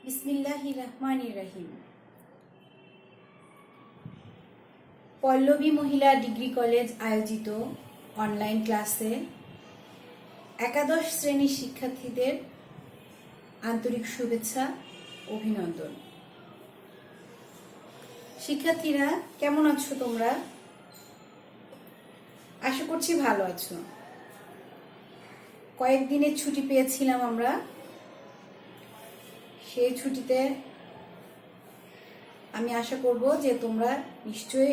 বিসমিল্লাহির রহমানির রহিম। পল্লবী মহিলা ডিগ্রি কলেজ আয়োজিত অনলাইন ক্লাসে একাদশ শ্রেণীর শিক্ষার্থীদের আন্তরিক শুভেচ্ছা, অভিনন্দন। শিক্ষার্থীরা কেমন আছো তোমরা? আশা করছি ভালো আছো। কয়েকদিনের ছুটি পেয়েছিলাম আমরা। সেই ছুটিতে আমি আশা করব যে তোমরা নিশ্চয়ই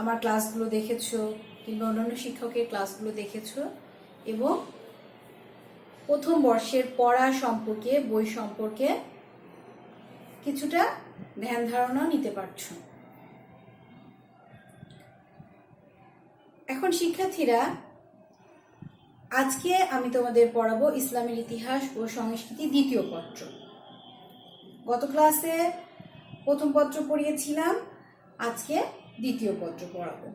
আমার ক্লাসগুলো দেখেছো কিংবা অন্যান্য শিক্ষকের ক্লাসগুলো দেখেছো এবং প্রথম বর্ষের পড়া সম্পর্কে, বই সম্পর্কে কিছুটা ধ্যান ধারণা নিতে পারছো। এখন শিক্ষার্থীরা, আজকে আমি তোমাদের পড়াবো ইসলামের ইতিহাস ও সংস্কৃতি দ্বিতীয় পত্র। গত ক্লাসে প্রথম পত্র পড়িয়েছিলাম, আজকে দ্বিতীয় পত্র পড়াবো।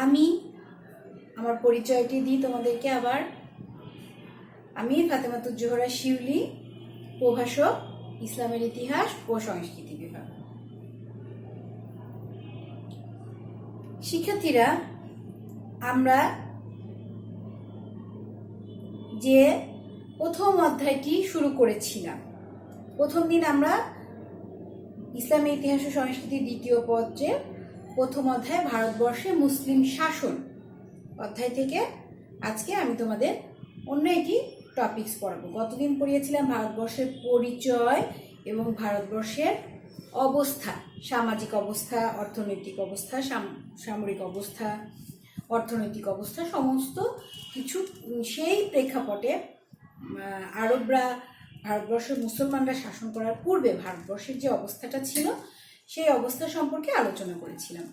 আমি আমার পরিচয়টি দিই তোমাদেরকে আবার। আমি ফাতেমাতুজ জোহরা শিউলি, প্রভাষক, ইসলামের ইতিহাস ও সংস্কৃতি বিভাগ। শিক্ষার্থীরা, আমরা যে প্রথম অধ্যায়টি শুরু করেছিলাম, প্রথম দিন আমরা ইসলামের ইতিহাস ও সংস্কৃতির দ্বিতীয় পত্রের প্রথম অধ্যায় ভারতবর্ষে মুসলিম শাসন অধ্যায় থেকে আজকে আমি তোমাদের অন্য একটি টপিকস পড়াবো। গতদিন পড়িয়েছিলাম ভারতবর্ষের পরিচয় এবং ভারতবর্ষের অবস্থা, সামাজিক অবস্থা, অর্থনৈতিক অবস্থা, সামরিক অবস্থা, অর্থনৈতিক অবস্থা, সমস্ত কিছু সেই প্রেক্ষাপটে আরবরা ভারতবর্ষের মুসলমানরা শাসন করার পূর্বে ভারতবর্ষের যে অবস্থাটা ছিল সেই অবস্থা সম্পর্কে আলোচনা করেছিলাম।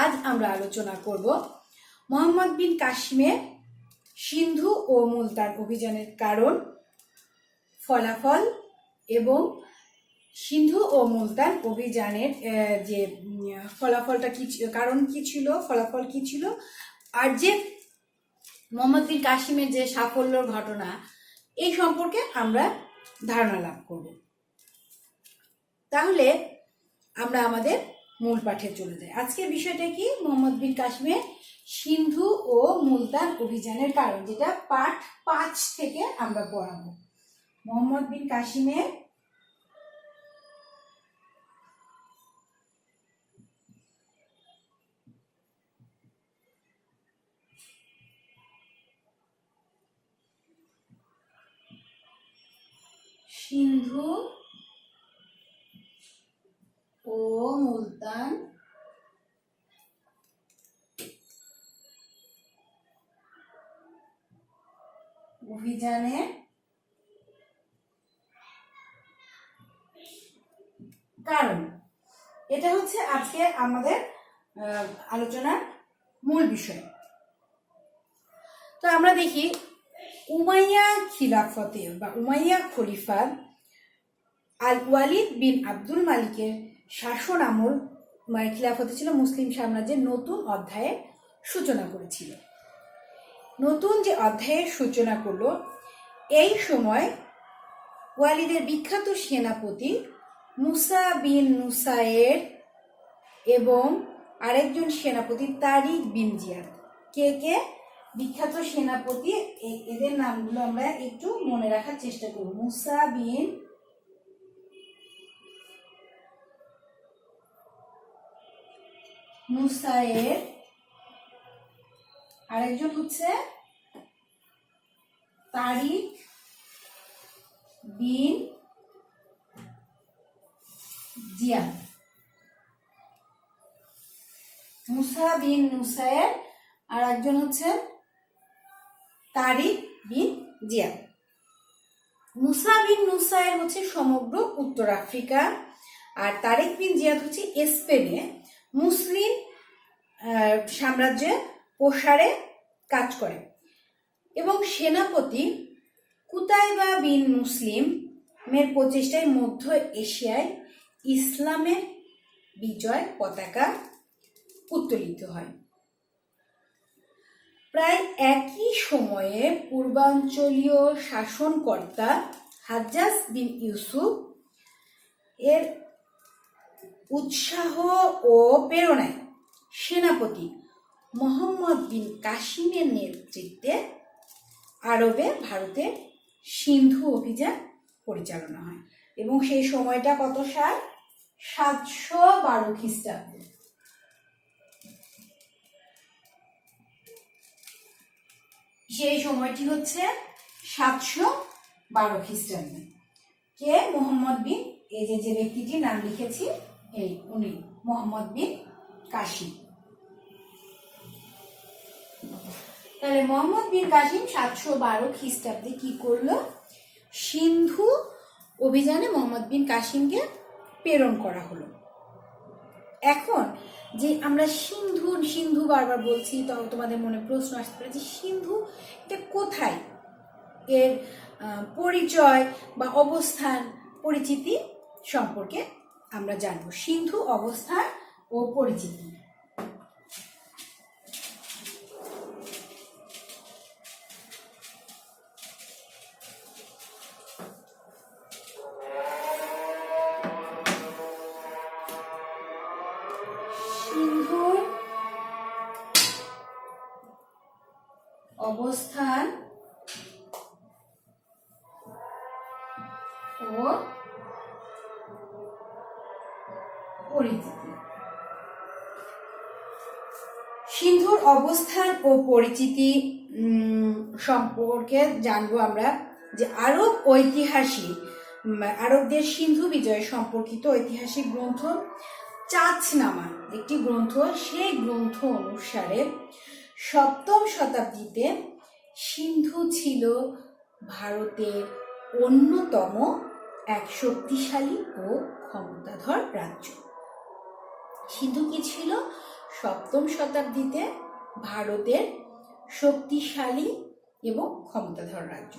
আজ আমরা আলোচনা করব মোহাম্মদ বিন কাসিমের সিন্ধু ও মুলতান অভিযানের কারণ, ফলাফল এবং সিন্ধু ও মুলতান অভিযানের যে ফলাফলটা কি, কারণ কি ছিল, ফলাফল কি ছিল, আর যে মোহাম্মদ বিন কাসিমের যে সাফল্যর ঘটনা, এই সম্পর্কে আমরা ধারণা লাভ করব। তাহলে আমরা আমাদের মূল পাঠে চলে যাই। আজকের বিষয়টা কি? মোহাম্মদ বিন কাসিমের সিন্ধু ও মুলতান অভিযানের কারণ, যেটা পাঠ 5 থেকে আমরা পড়াবো। মোহাম্মদ বিন কাসিমের সিন্ধু ও মুলতান অভিযানের কারণ, এটা হচ্ছে আজকে আমাদের আলোচনার মূল বিষয়। তো আমরা দেখি উমাইয়া খিলাফতে বা উমাইয়া খলিফা আল ওয়ালিদ বিন আব্দুল মালিকের শাসন আমল খিলাফতে ছিল মুসলিম সাম্রাজ্যের নতুন অধ্যায়ের সূচনা করেছিল। নতুন যে অধ্যায়ের সূচনা করলো, এই সময় ওয়ালিদের বিখ্যাত সেনাপতি মুসা বিন নুসায়ের এবং আরেকজন সেনাপতি তারিক বিন জিয়াদ, কে কে বিখ্যাত সেনাপতি, এদের নামগুলো আমরা একটু মনে রাখার চেষ্টা করব। মুসা বিন নুসায়ের, আরেকজন হচ্ছে তারিক বিন জিয়াদ। মুসা বিন নুসায়ের আর একজন হচ্ছে তারিক বিন জিয়াদ। মুসা বিন নুসায়ের হচ্ছে সমগ্র উত্তর আফ্রিকা, আর তারিক বিন জিয়াদ হচ্ছে স্পেনে মুসলিম সাম্রাজ্যের প্রসারে কাজ করে এবং সেনাপতি কুতাইবা বিন মুসলিমের প্রচেষ্টায় মধ্য এশিয়ায় ইসলামের বিজয় পতাকা উত্তোলিত হয়। প্রায় একই সময়ে পূর্বাঞ্চলীয় শাসনকর্তা হাজ্জাজ বিন ইউসুফ এর উৎসাহ ও প্রেরণায় সেনাপতি মোহাম্মদ বিন কাসিমের নেতৃত্বে আরবে ভারতে সিন্ধু অভিযান পরিচালনা হয় এবং সেই সময়টা কত সাল? 712 খ্রিস্টাব্দে। সেই সময়টি হচ্ছে 712 খ্রিস্টাব্দে। কে? মোহাম্মদ বিন, এই যে ব্যক্তিটির নাম লিখেছি এই উনি মোহাম্মদ বিন কাসিম। তাহলে মোহাম্মদ বিন কাসিম 712 খ্রিস্টাব্দে কি করলো? সিন্ধু অভিযানে মোহাম্মদ বিন কাসিমকে প্রেরণ করা হলো। এখন যে আমরা সিন্ধু বারবার বলছি, তো তোমাদের মনে প্রশ্ন আসতে পারে যে সিন্ধু এটা কোথায়, এর পরিচয় বা অবস্থান পরিচিতি সম্পর্কে আমরা জানবো। সিন্ধু অবস্থান ও পরিচিতি। সিন্ধুর অবস্থান ও পরিচিতি। সিন্ধুর অবস্থান ও পরিচিতি সম্পর্কে জানবো আমরা যে আরবদের সিন্ধু বিজয় সম্পর্কিত ঐতিহাসিক গ্রন্থ চাচনামা একটি গ্রন্থ। সেই গ্রন্থ অনুসারে 7ম শতাব্দীতে সিন্ধু ছিল ভারতের অন্যতম এক শক্তিশালী ও ক্ষমতাধর রাজ্য। সিন্ধু কি ছিল? 7ম শতাব্দীতে ভারতের শক্তিশালী এবং ক্ষমতাধর রাজ্য,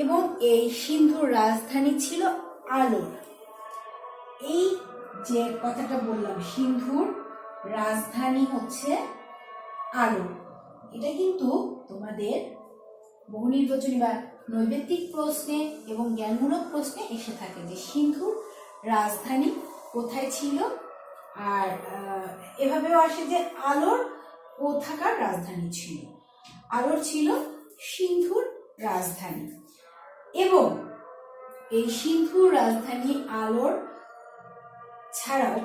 এবং এই সিন্ধুর রাজধানী ছিল আলোর। এই যে কথাটা বললাম, সিন্ধুর রাজধানী হচ্ছে আলোর, এটা কিন্তু তোমাদের বহু নির্বাচনী বা নৈবেত্তিক প্রশ্নে এবং জ্ঞানমূলক প্রশ্নে এসে থাকে যে সিন্ধুর রাজধানী কোথায় ছিল, আর এভাবেও আসে যে আলোর কোথাকার রাজধানী ছিল। আলোর ছিল সিন্ধুর রাজধানী, এবং এই সিন্ধুর রাজধানী আলোর ছাড়াও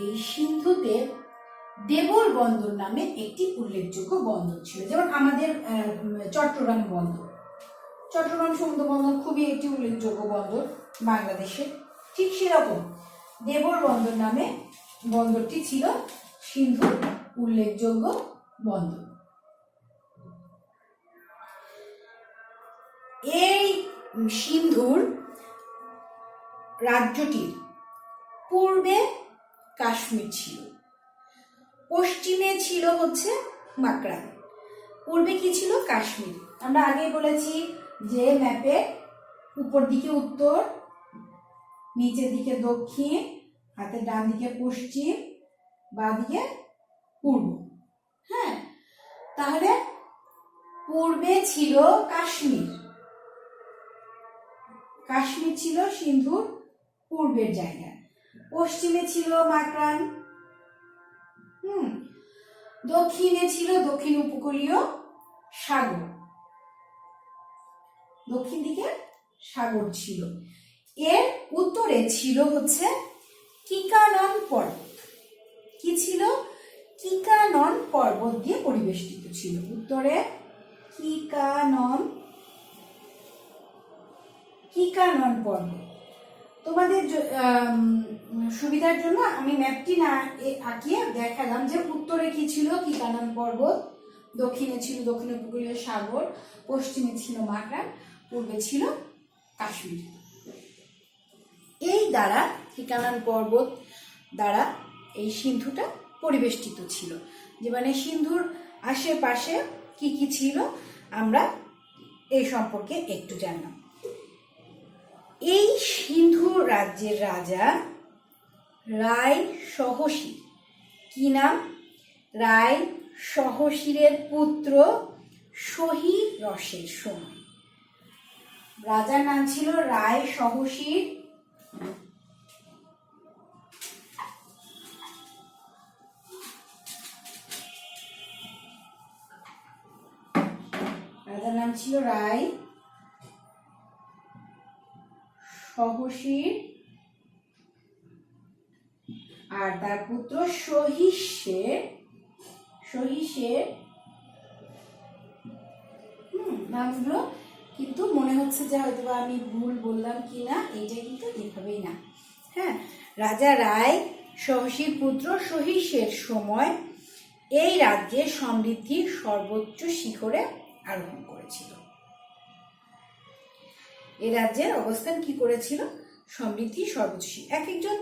এই সিন্ধুতে দেবল বন্দর নামে একটি উল্লেখযোগ্য বন্দর ছিল। যেমন আমাদের চট্টগ্রাম বন্দর, চট্টগ্রাম সমুদ্র বন্দর খুবই একটি উল্লেখযোগ্য বন্দর বাংলাদেশের, ঠিক সেরকম দেবল বন্দর নামে বন্দরটি ছিল সিন্ধুর উল্লেখযোগ্য বন্দর। এই সিন্ধুর রাজ্যটির পূর্বে কাশ্মীর ছিল, পশ্চিমে ছিল হচ্ছে মাকরান। পূর্বে কি ছিল? কাশ্মীর। আমরা আগেই বলেছি যে ম্যাপে উপর দিকে উত্তর, নিচের দিকে দক্ষিণ, হাতের ডান দিকে পশ্চিম, বাঁ দিকে পূর্ব। হ্যাঁ, তাহলে পূর্বে ছিল কাশ্মীর, কাশ্মীর ছিল সিন্ধুর পূর্বের জায়গা। পশ্চিমে ছিল মাকরান, দক্ষিণে ছিল দক্ষিণ উপকূলীয় সাগর, দক্ষিণ দিকে সাগর ছিল। এর উত্তরে ছিল হচ্ছে কিকানন পর্বত। কি ছিল? কিকানন পর্বত দিয়ে পরিবেষ্টিত ছিল। উত্তরে কিকানন পর্বত। তোমাদের সুবিধার জন্য আমি ম্যাপটি না আঁকিয়ে দেখালাম যে উত্তরে কি ছিল? কিকানন পর্বত, দক্ষিণে ছিল দক্ষিণ উপকূলীয় সাগর, পশ্চিমে ছিল মাকরান, পূর্বে ছিল কাশ্মীর। এই দ্বারা কিকানন পর্বত দ্বারা এই সিন্ধুটা পরিবেষ্টিত ছিল। যে মানে সিন্ধুর আশেপাশে কি কি ছিল আমরা এই সম্পর্কে একটু জানলাম। এই সিন্ধু রাজ্যের রাজা রায় সহশির, কি নাম? রায় সহশিরের পুত্র শহীর রসের সময় রাজার নাম ছিল রায় সহশীর। রাজার নাম ছিল রায় সহশীর, আর তার পুত্র সহিষ্যের নামগুলো কিন্তু মনে হচ্ছে যে হয়তো আমি ভুল বললাম কিনা, এইটা কিন্তু এভাবেই না। হ্যাঁ, রাজা রায় সহশীর পুত্র সহিষ্যের সময় এই রাজ্যের সমৃদ্ধি সর্বোচ্চ শিখরে আরোহণ করেছিল। এই রাজ্যের অবস্থান কি করেছিল? সমৃদ্ধি সর্বোচ্চ। এক একজন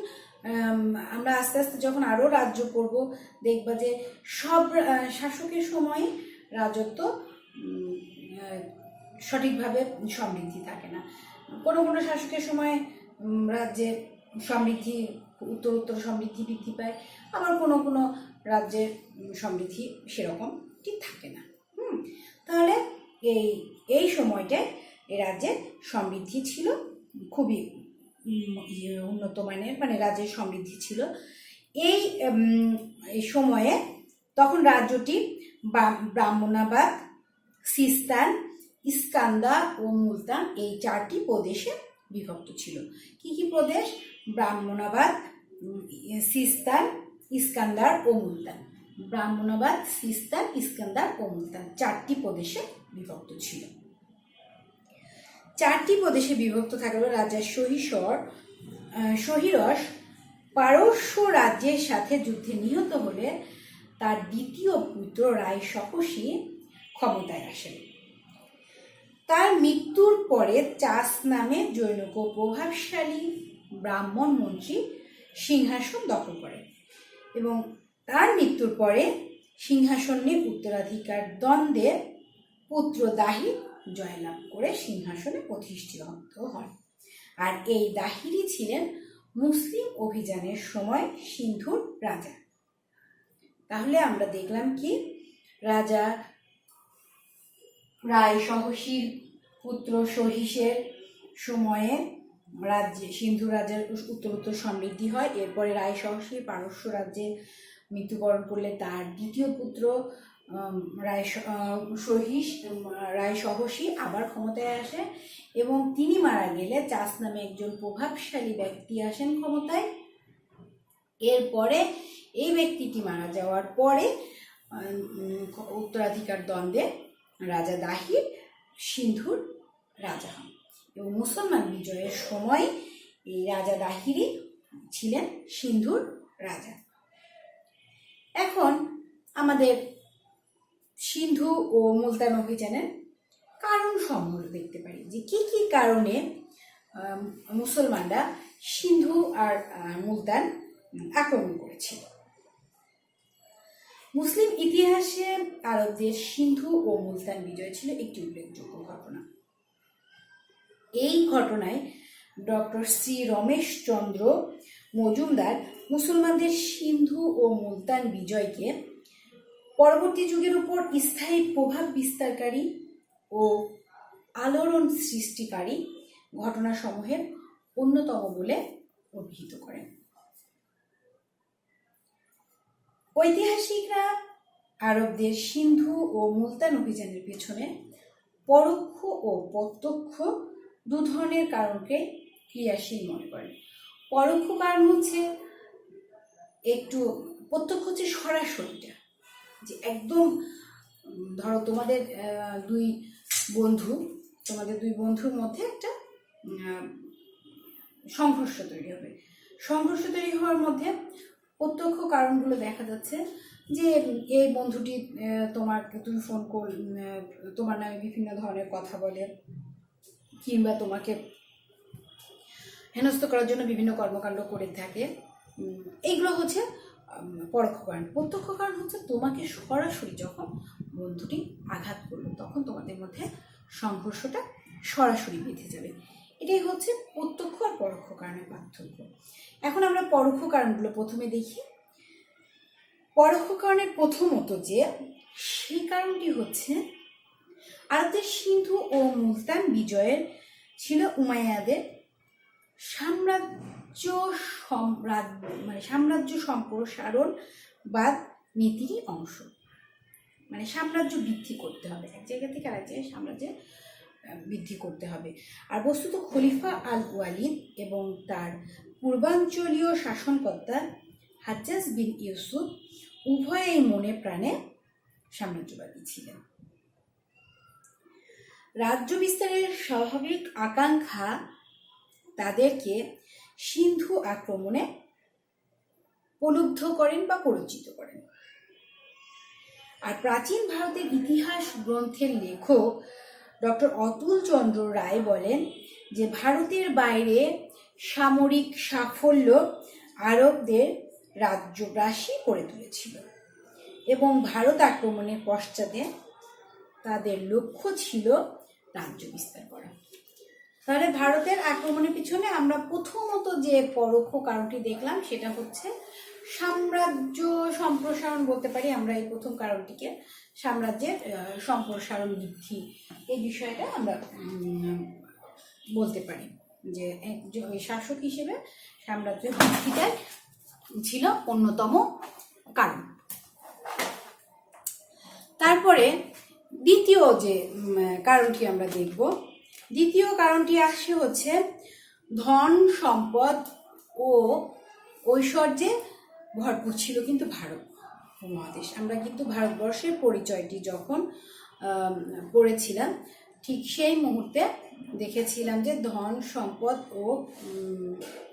আমরা আস্তে আস্তে যখন আরো রাজ্য করব দেখবা যে সব শাসকের সময় রাজত্ব সঠিকভাবে সমৃদ্ধি থাকে না। কোনো কোনো শাসকের সময় রাজ্যের সমৃদ্ধি উত্তর সমৃদ্ধি বৃদ্ধি পায়, আবার কোনো কোনো রাজ্যের সমৃদ্ধি সেরকম ঠিক থাকে না। তাহলে এই সময়টায় এই রাজ্যের সমৃদ্ধি ছিল খুবই উন্নত মানের, মানে রাজ্যের সমৃদ্ধি ছিল এই সময়ে। তখন রাজ্যটি ব্রাহ্মণাবাদ, সিস্তান, ইস্কান্দার ও মুলতান এই 4টি প্রদেশে বিভক্ত ছিল। কি কি প্রদেশ? ব্রাহ্মণাবাদ, সিস্তান, ইস্কান্দার ও মুলতান। ব্রাহ্মণাবাদ, সিস্তান, ইস্কান্দার ও মুলতান 4টি প্রদেশে বিভক্ত ছিল। 4টি প্রদেশে বিভক্ত থাকলো। রাজা সহিরস পারস্য রাজ্যের সাথে যুদ্ধে নিহত হলে তার দ্বিতীয় পুত্র রায় সহসী ক্ষমতায় আসেন। তার মৃত্যুর পরে চাষ নামে জনৈক প্রভাবশালী ব্রাহ্মণ মন্ত্রী সিংহাসন দখল করেন এবং তার মৃত্যুর পরে সিংহাসন নিয়ে উত্তরাধিকার দ্বন্দ্বে পুত্র দাহির জয়লাভ করে সিংহাসনে প্রতিষ্ঠিত হন। আর এই দাহিরই ছিলেন মুসলিম অভিযানের সময় সিন্ধুর রাজা। তাহলে আমরা দেখলাম কি, রাজা রায় সহশীর পুত্র সহিষ্যের সময়ে সিন্ধু রাজ্যের উত্তরোত্তর সমৃদ্ধি হয়। এরপরে রায় সহশী পারস্য রাজ্যে মৃত্যুবরণ করলে তার দ্বিতীয় পুত্র রায় সহশী আবার ক্ষমতায় আসে এবং তিনি মারা গেলে চাষ নামে একজন প্রভাবশালী ব্যক্তি আসেন ক্ষমতায়। এরপরে এই ব্যক্তিটি মারা যাওয়ার পরে উত্তরাধিকার দ্বন্দ্বে রাজা দাহির সিন্ধুর রাজা হন এবং মুসলমান বিজয়ের সময় এই রাজা দাহিরই ছিলেন সিন্ধুর রাজা। এখন আমাদের সিন্ধু ও মুলতান অভিযানের কারণ সমূহ দেখতে পারি যে কি কি কারণে মুসলমানরা সিন্ধু আর মুলতান আক্রমণ করেছিল। মুসলিম ইতিহাসে আরবদের সিন্ধু ও মুলতান বিজয় ছিল একটি উল্লেখযোগ্য ঘটনা। এই ঘটনায় ডক্টর শ্রী রমেশচন্দ্র মজুমদার মুসলমানদের সিন্ধু ও মুলতান বিজয়কে পরবর্তী যুগের উপর স্থায়ী প্রভাব বিস্তারকারী ও আলোড়ন সৃষ্টিকারী ঘটনাসমূহের অন্যতম বলে অভিহিত করেন। ঐতিহাসিকরা আরবদের সিন্ধু ও মুলতান অভিযানের পেছনে পরোক্ষ ও প্রত্যক্ষ দু ধরনের কারণকে ক্রিয়াশীল মনে করেন। পরোক্ষ কারণ হচ্ছে একটু, প্রত্যক্ষ হচ্ছে সরাসরিটা, যে একদম ধরো তোমাদের দুই বন্ধুর মধ্যে একটা সংঘর্ষ তৈরি হবে। সংঘর্ষ তৈরি হওয়ার মধ্যে প্রত্যক্ষ কারণগুলো দেখা যাচ্ছে যে এই বন্ধুটি তুমি ফোন তোমার নামে বিভিন্ন ধরনের কথা বলে, কিংবা তোমাকে হেনস্থ করার জন্য বিভিন্ন কর্মকাণ্ড করে থাকে। এইগুলো হচ্ছে পরোক্ষ কারণ। প্রত্যক্ষ কারণ হচ্ছে তোমাকে সরাসরি যখন বন্ধুটি আঘাত করলো তখন তোমাদের মধ্যে সংঘর্ষটা সরাসরি বেঁধে যাবে। এটাই হচ্ছে প্রত্যক্ষ আর পরোক্ষ কারণের পার্থক্য। এখন আমরা পরোক্ষ কারণগুলো প্রথমে দেখি। পরোক্ষ কারণের প্রথমত সেই কারণটি হচ্ছে আরবদের সিন্ধু ও মুলতান বিজয়ের ছিল উমাইয়াদের সাম্রাজ্য সম্প্রসারণবাদ নীতিরই অংশ। মানে সাম্রাজ্য বৃদ্ধি করতে হবে, এক জায়গা থেকে আরেক জায়গায় সাম্রাজ্য বৃদ্ধি করতে হবে। আর বস্তুত খলিফা আল ওয়ালিদ এবং তার পূর্বাঞ্চলীয় শাসনকর্তা হাজ্জাজ বিন ইউসুফ উভয়েই মনে প্রাণে সাম্রাজ্যবাদী ছিলেন। রাজ্য বিস্তারের স্বাভাবিক আকাঙ্ক্ষা তাদেরকে সিন্ধু আক্রমণে প্রলুব্ধ করেন বা পরিচিত করেন। আর প্রাচীন ভারতের ইতিহাস গ্রন্থের লেখক ডক্টর অতুল চন্দ্র রায় বলেন যে ভারতের বাইরে সামরিক সাফল্য আরবদের রাজ্যগ্রাসী করে তুলেছিল এবং ভারত আক্রমণের পশ্চাতে তাদের লক্ষ্য ছিল রাজ্য বিস্তার করা। তাহলে ভারতের আক্রমণের পিছনে আমরা প্রথমত যে পরোক্ষ কারণটি দেখলাম সেটা হচ্ছে সাম্রাজ্য সম্প্রসারণ বলতে পারি আমরা এই প্রথম কারণটিকে, সাম্রাজ্যের সম্প্রসারণ বৃদ্ধি, এই বিষয়টা আমরা বলতে পারি যে ওই শাসক হিসেবে সাম্রাজ্যের বৃদ্ধিটাই ছিল অন্যতম কারণ। তারপরে দ্বিতীয় যে কারণটি আমরা দেখব, দ্বিতীয় কারণটি আসছে হচ্ছে ধন সম্পদ ও ঐশ্বর্যে ভরপুর ছিল কিন্তু ভারত মহাদেশ। আমরা কিন্তু ভারতবর্ষের পরিচয়টি যখন পড়েছিলাম ঠিক সেই মুহূর্তে দেখেছিলাম যে ধন সম্পদ ও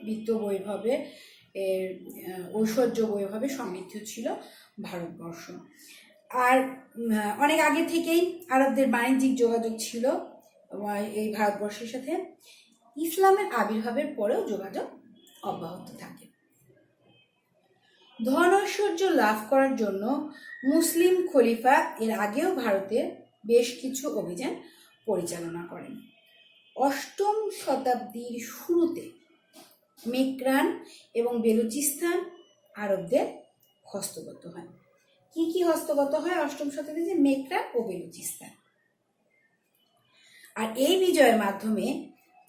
বিত্ত বৈভবে ঐশ্বর্য বৈভবে সমৃদ্ধ ছিল ভারতবর্ষ। আর অনেক আগে থেকেই আরবদের বাণিজ্যিক যোগাযোগ ছিল এই ভারতবর্ষের সাথে। ইসলামের আবির্ভাবের পরেও যোগাযোগ অব্যাহত থাকে। ধন ঐশ্বর্য লাভ করার জন্য মুসলিম খলিফা এর আগেও ভারতে বেশ কিছু অভিযান পরিচালনা করেন। অষ্টম শতাব্দীর শুরুতে মেক্রান এবং বেলুচিস্তান আরবদের হস্তগত হয়। কি কি হস্তগত হয় অষ্টম শতাব্দীতে? মেক্রান ও বেলুচিস্তান। আর এই বিজয়ের মাধ্যমে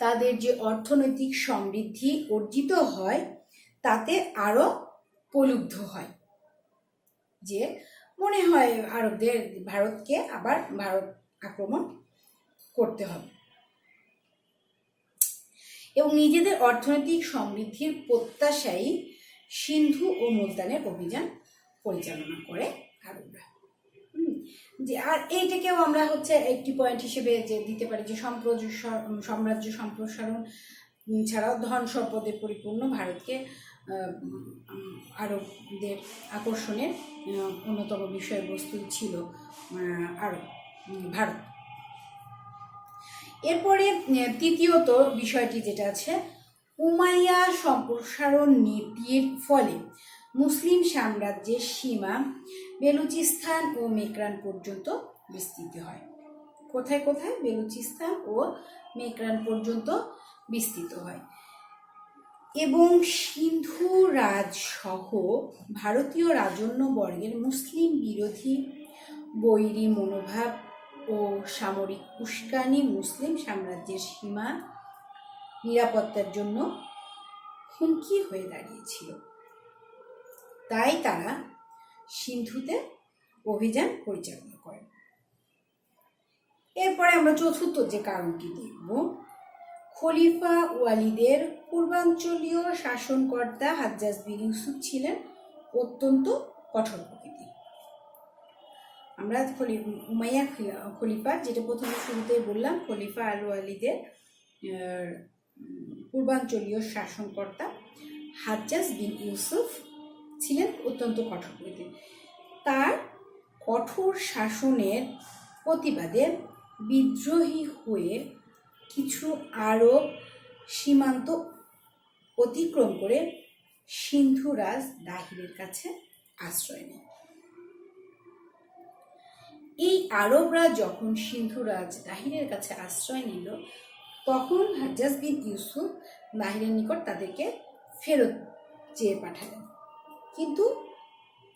তাদের যে অর্থনৈতিক সমৃদ্ধি অর্জিত হয় তাতে আরো প্রলুব্ধ হয়, যে মনে হয় আরবদের ভারতকে আবার ভারত আক্রমণ করতে হবে, এবং নিজেদের অর্থনৈতিক সমৃদ্ধির প্রত্যাশায় সিন্ধু ও মুলতানের অভিযান পরিচালনা করে আরবরা। যে আর এইটাকেও আমরা হচ্ছে একটি পয়েন্ট হিসেবে যে দিতে পারি যে সাম্রাজ্য সম্প্রসারণ ছাড়াও ধন সম্পদে পরিপূর্ণ ভারতকে আরবদের আকর্ষণের অন্যতম বিষয়বস্তু ছিল ভারত। এরপরে তৃতীয়ত বিষয়টি যেটা আছে, উমাইয়া সম্প্রসারণ নীতির ফলে মুসলিম সাম্রাজ্যের সীমা বেলুচিস্তান ও মেক্রান পর্যন্ত বিস্তৃত হয়। কোথায় কোথায়? বেলুচিস্তান ও মেক্রান পর্যন্ত বিস্তৃত হয় এবং সিন্ধু রাজ সহ ভারতীয় রাজন্য বর্গের মুসলিম বিরোধী বৈরী মনোভাব ও সামরিক উস্কানি মুসলিম সাম্রাজ্যের সীমা নিরাপত্তার জন্য হুমকি হয়ে দাঁড়িয়েছিল। তাই তারা সিন্ধুতে অভিযান পরিচালনা করে। এরপরে আমরা চতুর্থ যে কারণটি দেখব, খলিফা ওয়ালিদের পূর্বাঞ্চলীয় শাসনকর্তা হাজ্জাজ বিন ইউসুফ ছিলেন অত্যন্ত কঠোর প্রকৃতির। আমরা উমাইয়া খলিফা, যেটা প্রথমে শুরুতেই বললাম, খলিফা আল ওয়ালিদের পূর্বাঞ্চলীয় শাসনকর্তা হাজ্জাজ বিন ইউসুফ ছিলেন অত্যন্ত কঠোর প্রকৃতির। তার কঠোর শাসনের প্রতিবাদে বিদ্রোহী হয়ে কিছু আরব সীমান্ত অতিক্রম করে সিন্ধু রাজ দাহিরের কাছে আশ্রয় নেয়। এই আরবরা যখন সিন্ধু রাজ দাহিরের কাছে আশ্রয় নিল, তখন হাজ্জাজ বিন ইউসুফ দাহিরের নিকট তাদেরকে ফেরত চেয়ে পাঠালেন, কিন্তু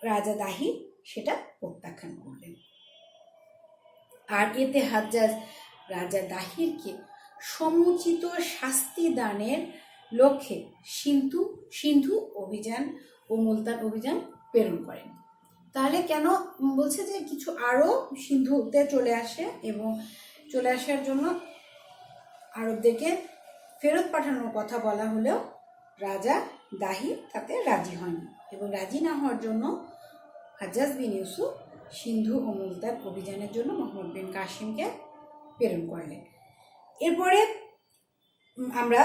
রাজা দাহির সেটা প্রত্যাখ্যান করলেন। আর এতে হাজ্জাজ রাজা দাহিরকে সমুচিত শাস্তি দানের লক্ষ্যে সিন্ধু অভিযান ও মুলতান অভিযান প্রেরণ করেন। তাহলে কেন বলছে যে কিছু আরব সিন্ধুতে চলে আসে এবং চলে আসার জন্য আরবদেরকে ফেরত পাঠানোর কথা বলা হলেও রাজা দাহির তাতে রাজি হয়নি এবং রাজি না হওয়ার জন্য হাজ্জাজ বিন ইউসুফ সিন্ধু ও মুলতান অভিযানের জন্য মোহাম্মদ বিন কাসিমকে প্রেরণ করলেন। এরপরে আমরা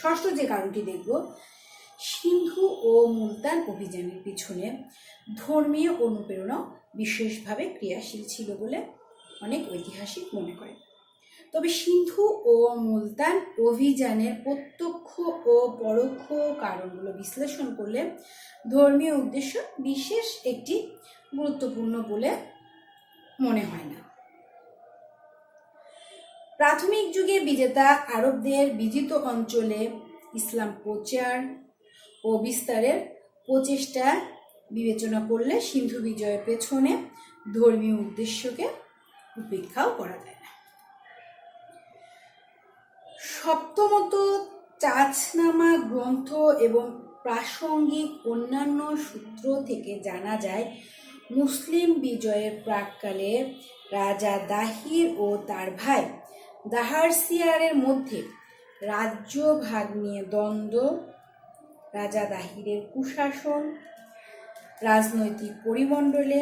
ষষ্ঠ যে কারণটি দেখব, সিন্ধু ও মুলতান অভিযানের পিছনে ধর্মীয় অনুপ্রেরণা বিশেষভাবে ক্রিয়াশীল ছিল বলে অনেক ঐতিহাসিক মনে করেন। তবে সিন্ধু ও মুলতান অভিযানের প্রত্যক্ষ ও পরোক্ষ কারণগুলো বিশ্লেষণ করলে ধর্মীয় উদ্দেশ্য বিশেষ একটি গুরুত্বপূর্ণ বলে মনে হয় না। প্রাথমিক যুগে বিজেতা আরবদের বিজিত অঞ্চলে ইসলাম প্রচার ও বিস্তারের প্রচেষ্টা বিবেচনা করলে সিন্ধু বিজয়ের পেছনে ধর্মীয় উদ্দেশ্যকে উপেক্ষাও করা যায় না। সপ্তমত চাচনামা গ্রন্থ এবং প্রাসঙ্গিক অন্যান্য সূত্র থেকে জানা যায় মুসলিম বিজয়ের প্রাক্কালে রাজা দাহির ও তার ভাই দাহারসিয়ারের মধ্যে রাজ্য ভাগ নিয়ে দ্বন্দ্ব, রাজা দাহিরের কুশাসন, রাজনৈতিক পরিমণ্ডলে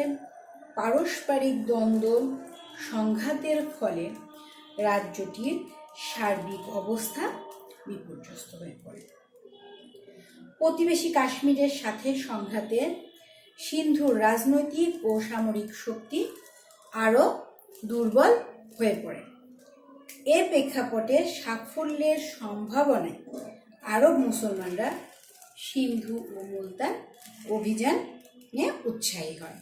পারস্পরিক দ্বন্দ্ব সংঘাতের ফলে রাজ্যটির সার্বিক অবস্থা বিপর্যস্ত হয়ে পড়ে। প্রতিবেশী কাশ্মীরের সাথে সংঘাতে সিন্ধুর রাজনৈতিক ও সামরিক শক্তি আরও দুর্বল হয়ে পড়ে। এর প্রেক্ষাপটে সাফল্যের সম্ভাবনায় আরব মুসলমানরা সিন্ধু ও মুলতান অভিযানে উৎসাহী হয়।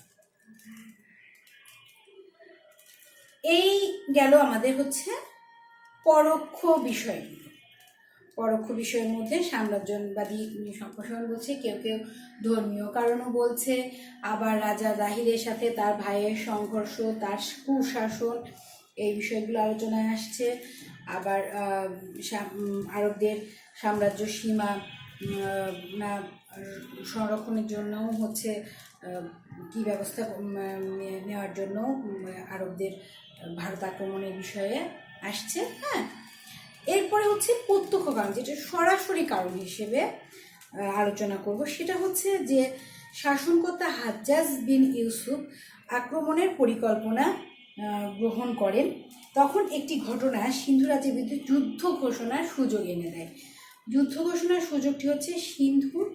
এই গেল আমাদের পরোক্ষ বিষয়গুলো। পরোক্ষ বিষয়ের মধ্যে সাম্রাজ্যবাদী সম্প্রসারণ বলছে, কেউ কেউ ধর্মীয় কারণও বলছে, আবার রাজা দাহিরের সাথে তার ভাইয়ের সংঘর্ষ, তার কুশাসন, এই বিষয়গুলো আলোচনায় আসছে। আবার আরবদের সাম্রাজ্য সীমা না সংরক্ষণের জন্যও কি ব্যবস্থা নেওয়ার জন্য আরবদের ভারত আক্রমণের বিষয়ে আসছে। হ্যাঁ, এরপরে প্রত্যক্ষ কারণ, যেটা সরাসরি কারণ হিসেবে আলোচনা করব, সেটা যে শাসনকর্তা হাজ্জাজ বিন ইউসুফ আক্রমণের পরিকল্পনা গ্রহণ করেন, তখন একটি ঘটনা সিন্ধু রাজ্যের বিরুদ্ধে যুদ্ধ ঘোষণার সুযোগ এনে দেয়। যুদ্ধ ঘোষণার সুযোগটি সিন্ধুর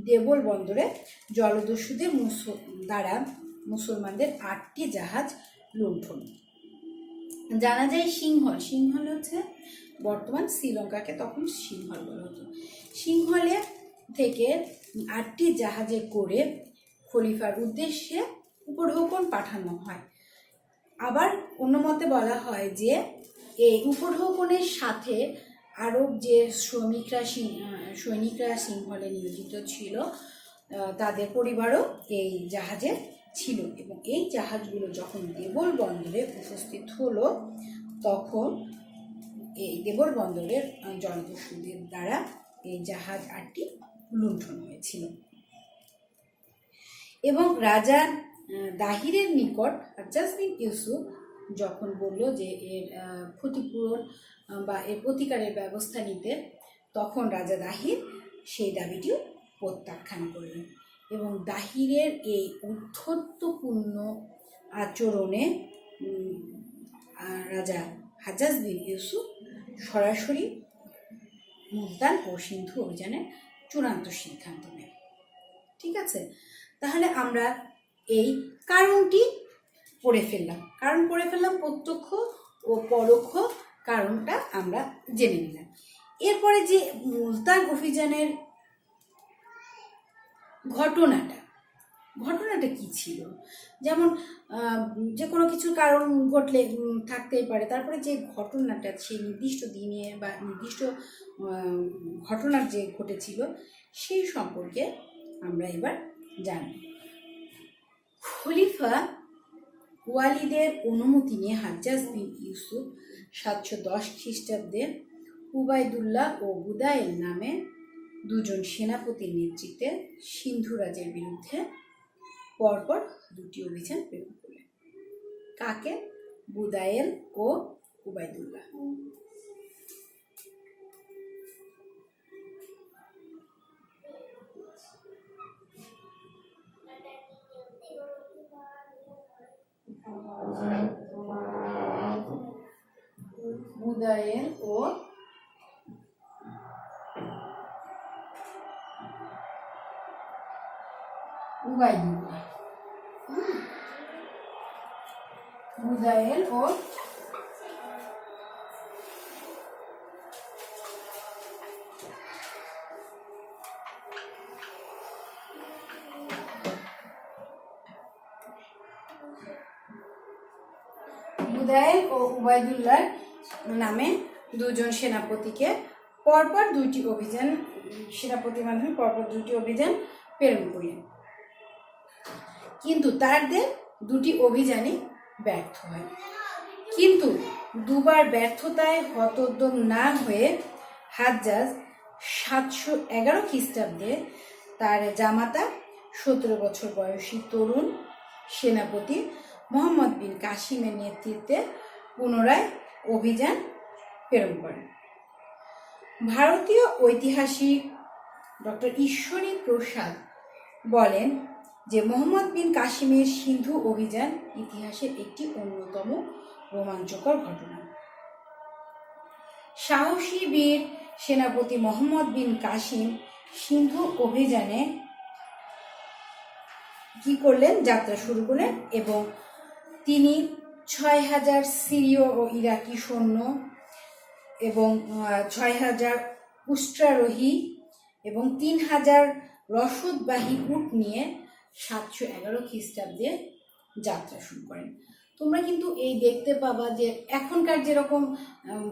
দেবল বন্দরে জলদস্যুদের দ্বারা মুসলমানদের 8টি জাহাজ লুণ্ঠন। জানা যায় সিংহল বর্তমান শ্রীলঙ্কাকে তখন সিংহল বলা হতো। সিংহলে থেকে 8টি জাহাজে করে খলিফার উদ্দেশ্যে উপঢৌকন পাঠানো হয়। আবার অন্য মতে বলা হয় যে এই উপঢৌকনের সাথে আরব যে সৈনিকরা সিংহলে নিয়োজিত ছিল তাদের পরিবারও এই জাহাজে ছিল, এবং এই জাহাজগুলো যখন দেবল বন্দরে উপস্থিত হলো তখন এই দেবল বন্দরের জলদস্যুদের দ্বারা এই জাহাজ 8টি লুণ্ঠন হয়েছিল। এবং রাজা দাহিরের নিকট হাজ্জাজ বিন ইউসুফ যখন বলল যে এর ক্ষতিপূরণ বা এর প্রতিকারের ব্যবস্থা নিতে, তখন রাজা দাহির সেই দাবিটিও প্রত্যাখ্যান করলেন। এবং দাহিরের এই ঔদ্ধত্যপূর্ণ আচরণে রাজা হাজ্জাজ বিন ইউসুফ সরাসরি মুলতান ও সিন্ধু অভিযানের চূড়ান্ত সিদ্ধান্ত নেয়। ঠিক আছে, তাহলে আমরা এই কারণটি পড়ে ফেললাম, প্রত্যক্ষ ও পরোক্ষ কারণটা আমরা জেনে নিলাম। এরপরে যে মুলতান অভিযানের ঘটনাটা কি ছিল, যেমন যে কোনো কিছু কারণ ঘটলে থাকতেই পারে, তারপরে যে ঘটনাটা সেই নির্দিষ্ট দিনে বা নির্দিষ্ট ঘটনার যে ঘটেছিল সেই সম্পর্কে আমরা এবার জানব। খলিফা ওয়ালিদের অনুমতি নিয়ে হাজ্জাজ বিন ইউসুফ 710 খ্রিস্টাব্দে উবাইদুল্লাহ ও বুদায়েল নামে দুজন সেনাপতির নেতৃত্বে সিন্ধু রাজের বিরুদ্ধে পরপর 2টি অভিযান প্রেরণ করলেন। কাকে? বুদায়েল ও উবাইদুল্লাহ। বুদায়েল ও উবাইদুল্লাহ। বুদায়েল ও উবাইদুল্লাহ নামে দুজন সেনাপতিকে পরপর 2টি অভিযান, সেনাপতির মাধ্যমে পরপর 2টি অভিযান প্রেরণ করলেন। কিন্তু তাদের 2টি অভিযানই ব্যর্থ হয়। কিন্তু দুবার ব্যর্থতায় হতোদ্যম না হয়ে হাজ্জাজ 711 খ্রিস্টাব্দে তার জামাতা 17 বছর বয়সী তরুণ সেনাপতি মোহাম্মদ বিন কাসিমের নেতৃত্বে পুনরায় অভিযান প্রেরণ করেন। ভারতীয় ঐতিহাসিক ডক্টর ঈশ্বরী প্রসাদ বলেন যে মোহাম্মদ বিন কাসিমের সিন্ধু অভিযান ইতিহাসের একটি অন্যতম রোমাঞ্চকর ঘটনা। সাহসী বীর সেনাপতি মোহাম্মদ বিন কাসিম সিন্ধু অভিযানে কি করলেন? যাত্রা শুরু করলেন এবং তিনি 6000 সিরীয় ও ইরাকি সৈন্য এবং 6000 উষ্ট্রারোহী এবং 3000 রসদবাহী উট নিয়ে 711 খ্রিস্টাব্দে যাত্রা শুরু করেন। তোমরা কিন্তু এই দেখতে পাবা যে এখনকার যেরকম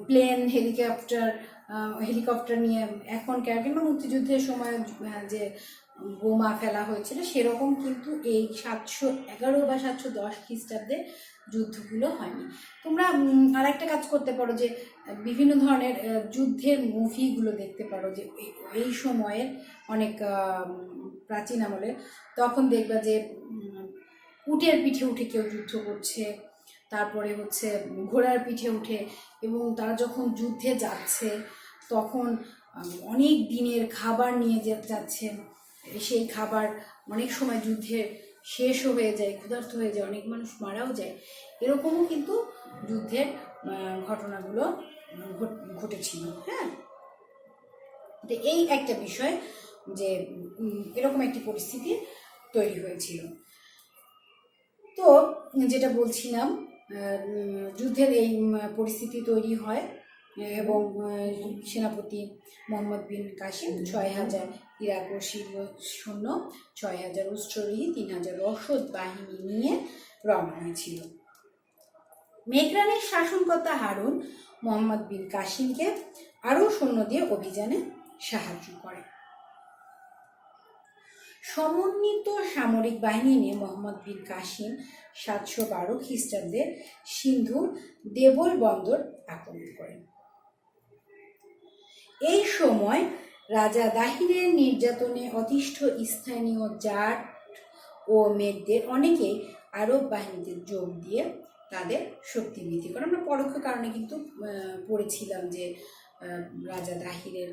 প্লেন, হেলিকপ্টার নিয়ে এখনকার কিংবা মুক্তিযুদ্ধের সময় যে বোমা ফেলা হয়েছিল সেরকম কিন্তু এই 711 বা 710 খ্রিস্টাব্দে যুদ্ধগুলো হয়নি। তোমরা আর একটা কাজ করতে পারো যে বিভিন্ন ধরনের যুদ্ধের মুভিগুলো দেখতে পারো যে এই সময়ের অনেক প্রাচীন আমলে, তখন দেখবা যে উটের পিঠে উঠে কেউ যুদ্ধ করছে, তারপরে হচ্ছে ঘোড়ার পিঠে উঠে, এবং তারা যখন যুদ্ধে যাচ্ছে তখন অনেক দিনের খাবার নিয়ে যাচ্ছে, সেই খাবার অনেক সময় যুদ্ধে শেষও হয়ে যায়, ক্ষুধার্ত হয়ে যায়, অনেক মানুষ মারাও যায়। এরকমও কিন্তু যুদ্ধের ঘটনাগুলো ঘটেছিল। হ্যাঁ, তো এই একটা বিষয় যে এরকম একটি পরিস্থিতি তৈরি হয়েছিল। তো যেটা বলছিলাম, যুদ্ধের এই পরিস্থিতি তৈরি হয় এবং সেনাপতি মোহাম্মদ বিন কাসিম 6000 ইরাক ও সিরীয় সৈন্য, 6000 উষ্ট্রারোহী, 3000 রসদ বাহিনী নিয়ে রওনা হয়েছিল। মেঘরানের শাসনকর্তা হারুন মোহাম্মদ বিন কাসিমকে আরও সৈন্য দিয়ে অভিযানে সাহায্য করে। সমন্বিত সামরিক বাহিনী নিয়ে মোহাম্মদ বিন কাসিম 712 খ্রিস্টাব্দে সিন্ধুর দেবল বন্দর আক্রমণ করেন। এই সময় রাজা দাহিরের নির্যাতনে অতিষ্ঠ স্থানীয় জাট ও মেঘদের অনেকেই আরব বাহিনীতে যোগ দিয়ে তাদের শক্তি বৃদ্ধি করে। আমরা পরোক্ষ কারণে কিন্তু পড়েছিলাম যে রাজা দাহিরের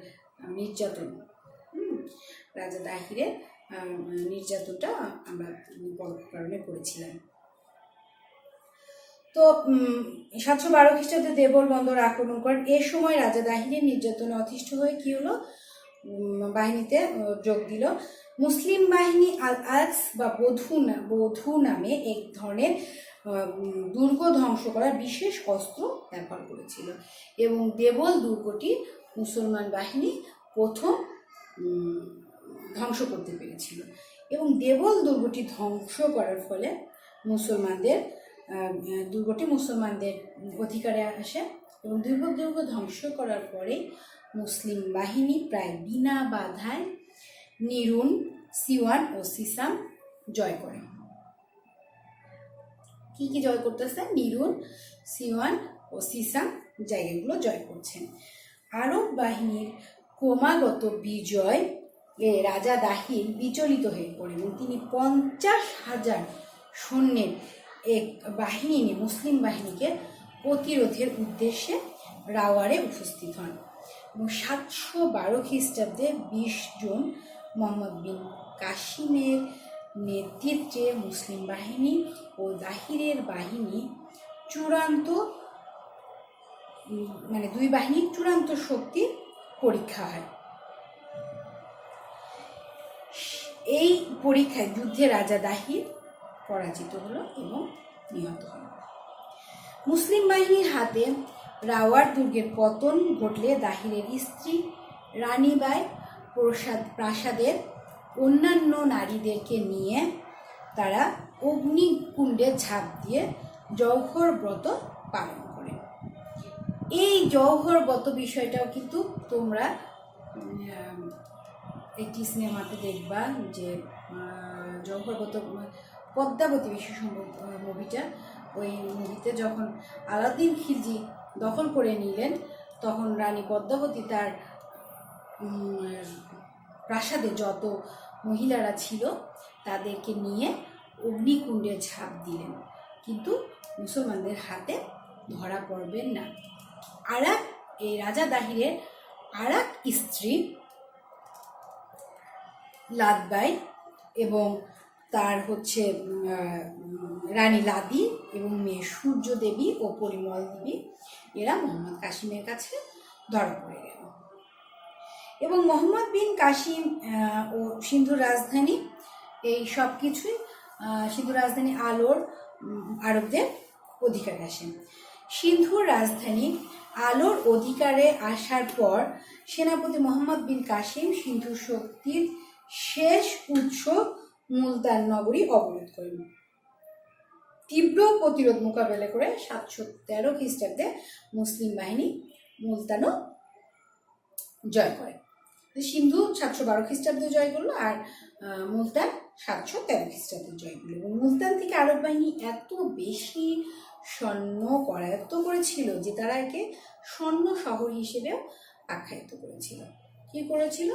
নির্যাতনটা আমরা পরোক্ষ কারণে পড়েছিলাম। তো 712 খ্রিস্টাব্দে দেবল বন্দর আক্রমণ করেন। এ সময় রাজা দাহিরের নির্যাতনে অতিষ্ঠ হয়ে কি হলো? বাহিনীতে যোগ দিল মুসলিম বাহিনী আল আকস বা বধূ নামে এক ধরনের দুর্গ ধ্বংস করার বিশেষ অস্ত্র ব্যবহার করেছিল এবং দেবল দুর্গটি মুসলমান বাহিনী প্রথম ধ্বংস করতে পেরেছিল এবং দেবল দুর্গটি ধ্বংস করার ফলে দুর্গটি মুসলমানদের অধিকারে আসে এবং দুর্গ ধ্বংস করার পরে মুসলিম বাহিনী প্রায় বিনা বাধায় নিরুন, সিওয়ান ও সিসাম জয় করে। কি জয় করতেছে? নিরুন, সিওয়ান ও সিসাম জায়গাগুলো জয় করছেন। আরব বাহিনীর ক্রমাগত বিজয় রাজা দাহির বিচলিত হয়ে পড়েন এবং তিনি 50,000 সৈন্যের এক বাহিনী নিয়ে মুসলিম বাহিনীকে প্রতিরোধের উদ্দেশ্যে রাওয়ারে উপস্থিত হন এবং 712 খ্রিস্টাব্দে 20 জুন মোহাম্মদ বিন কাসিমের নেতৃত্বে মুসলিম বাহিনী ও দাহিরের বাহিনী চূড়ান্ত দুই বাহিনীর চূড়ান্ত শক্তি পরীক্ষা হয়। এই পরীক্ষায় যুদ্ধে রাজা দাহির পরাজিত হলো এবং নিহত হন। মুসলিম বাহিনীর হাতে রাওয়ার দুর্গের পতন ঘটলে দাহিরের স্ত্রী রানীবাই প্রাসাদের অন্যান্য নারীদেরকে নিয়ে তারা অগ্নিকুণ্ডে ঝাঁপ দিয়ে জৌহর ব্রত পালন করেন। এই জৌহর ব্রত বিষয়টাও কিন্তু তোমরা একটি সিনেমাতে দেখবা, যে জৌহর ব্রত পদ্মাবতী বিশ্ব মুভিটা, ওই মুভিতে যখন আলাউদ্দিন খিলজি দখল করে নিলেন তখন রানী পদ্মাবতী তার প্রাসাদে যত মহিলারা ছিল তাদেরকে নিয়ে অগ্নিকুণ্ডে ঝাঁপ দিলেন, কিন্তু মুসলমানদের হাতে ধরা পড়বেন না। এই রাজা দাহিরের আরেক স্ত্রী লাদবাই এবং তার রানী লাদি এবং মেয়ে সূর্য দেবী ও পরিমল দেবী, এরা মোহাম্মদ কাসিমের কাছে ধরা পড়ে গেল এবং মোহাম্মদ বিন কাসিম ও সিন্ধুর রাজধানী, এই সব কিছুই সিন্ধুর রাজধানী আলোর আরবদের অধিকারে আসেন। সিন্ধুর রাজধানী আলোর অধিকারে আসার পর সেনাপতি মোহাম্মদ বিন কাসিম সিন্ধু শক্তির শেষ উৎস মুলতান নগরী অবরোধ করেন। তীব্র প্রতিরোধ মোকাবেলা করে 713 খ্রিস্টাব্দে মুসলিম বাহিনী মুলতানও জয় করে। সিন্ধু 712 খ্রিস্টাব্দে জয় করলো আর মুলতান 713 খ্রিস্টাব্দে জয় করলো। এবং মুলতান থেকে আরব বাহিনী এত বেশি স্বর্ণ করায়ত্ত করেছিল যে তারা একে স্বর্ণ শহর হিসেবেও আখ্যায়িত করেছিল। কি করেছিল?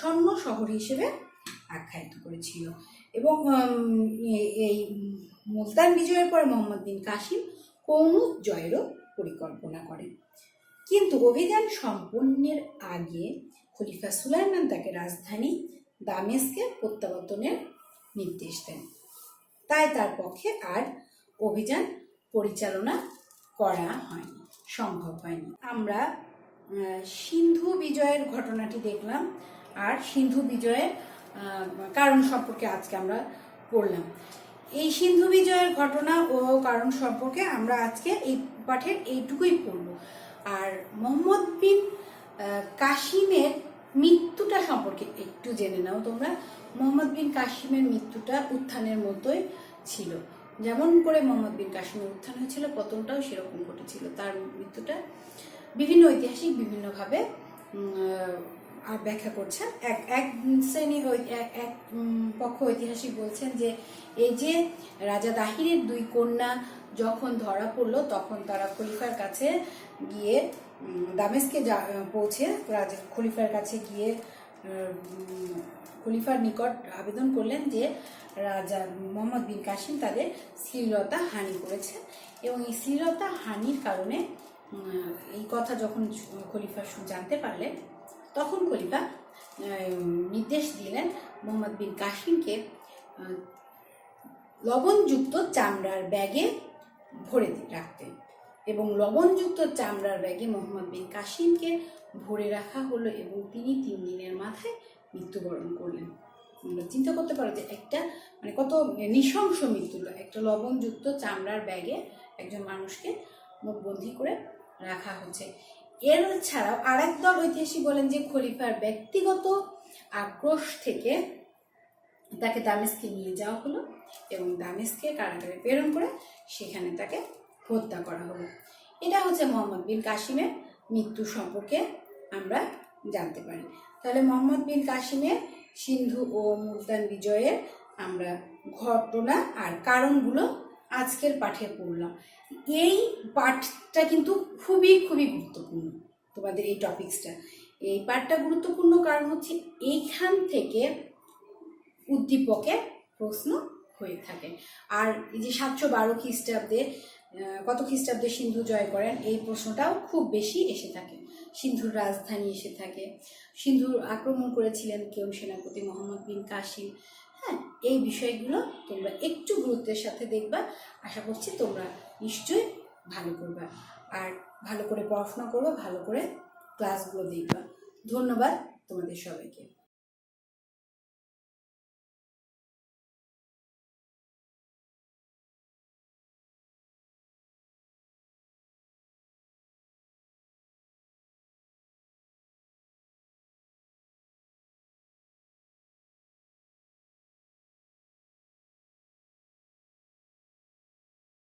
স্বর্ণ শহর হিসেবে আখ্যায়িত করেছিল। এবং এই মুলতান বিজয়ের পর মোহাম্মদ বিন কাসিম কৌনুজ জয়েরও পরিকল্পনা করেন, কিন্তু অভিযান সম্পন্নের আগে খলিফা সুলাইমান তাকে রাজধানী দামেস্কে প্রত্যাবর্তনের নির্দেশ দেন। তাই তার পক্ষে আর অভিযান পরিচালনা করা হয়নি, সম্ভব হয়নি। আমরা সিন্ধু বিজয়ের ঘটনাটি দেখলাম আর সিন্ধু বিজয়ের কারণ সম্পর্কে আজকে আমরা পড়লাম। এই সিন্ধু বিজয়ের ঘটনা ও কারণ সম্পর্কে আমরা আজকে এই পাঠের এইটুকুই পড়ব। আর মোহাম্মদ বিন কাসিমের মৃত্যুটা সম্পর্কে একটু জেনে নাও তোমরা। মোহাম্মদ বিন কাসিমের মৃত্যুটা উত্থানের মতোই ছিল, যেমন করে মোহাম্মদ বিন কাসিমের উত্থান হয়েছিল পতনটাও সেরকম ঘটেছিল। তার মৃত্যুটা বিভিন্ন ঐতিহাসিক বিভিন্নভাবে ব্যাখ্যা করছেন। এক শ্রেণী এক পক্ষ ঐতিহাসিক বলছেন যে এই যে রাজা দাহিরের দুই কন্যা যখন ধরা পড়লো তখন তারা খলিফার কাছে গিয়ে দামেস্কে পৌঁছে খলিফার কাছে গিয়ে খলিফার নিকট আবেদন করলেন যে রাজা মোহাম্মদ বিন কাসিম তাদের শ্লীলতা হানি করেছে এবং এই শ্লীলতা হানির কারণে এই কথা যখন খলিফা জানতে পারলেন তখন খলিফা নির্দেশ দিলেন মোহাম্মদ বিন কাসিমকে লবণযুক্ত চামড়ার ব্যাগে ভরে রাখতে এবং লবণযুক্ত চামড়ার ব্যাগে মোহাম্মদ বিন কাসিমকে ভরে রাখা হলো এবং তিনি 3 দিনের মাথায় মৃত্যুবরণ করলেন। চিন্তা করতে পারো যে একটা কত নৃশংস মৃত্যুটা, একটা লবণযুক্ত চামড়ার ব্যাগে একজন মানুষকে মুখবন্দি করে রাখা হচ্ছে। এর ছাড়াও আরেক দল ঐতিহাসিক বলেন যে খলিফার ব্যক্তিগত আক্রোশ থেকে তাকে দামেস্কে নিয়ে যাওয়া হলো এবং দামেস্কে কারাগারে প্রেরণ করে সেখানে তাকে হত্যা করা হলো। এটা হচ্ছে মোহাম্মদ বিন কাসিমের মৃত্যু সম্পর্কে আমরা জানতে পারি। তাহলে মোহাম্মদ বিন কাসিমের সিন্ধু ও মুলতান বিজয়ের আমরা ঘটনা আর কারণগুলো আজকের পাঠে পড়লাম। এই পাঠটা কিন্তু খুবই খুবই গুরুত্বপূর্ণ, তোমাদের এই টপিক্সটা। এই পাঠটা গুরুত্বপূর্ণ কারণ হচ্ছে এইখান থেকে উদ্দীপকে প্রশ্ন হয়ে থাকে। আর এই যে 712 খ্রিস্টাব্দে কত খ্রিস্টাব্দে সিন্ধু জয় করেন, এই প্রশ্নটাও খুব বেশি এসে থাকে। সিন্ধুর রাজধানী এসে থাকে, সিন্ধুর আক্রমণ করেছিলেন কেউ, সেনাপতি মোহাম্মদ বিন কাসিম। হ্যাঁ, এই বিষয়গুলো তোমরা একটু গুরুত্বের সাথে দেখবা। আশা করছি তোমরা নিশ্চয়ই ভালো করবা, আর ভালো করে পড়াশোনা করবা, ভালো করে ক্লাসগুলো দেখবা। ধন্যবাদ তোমাদের সবাইকে।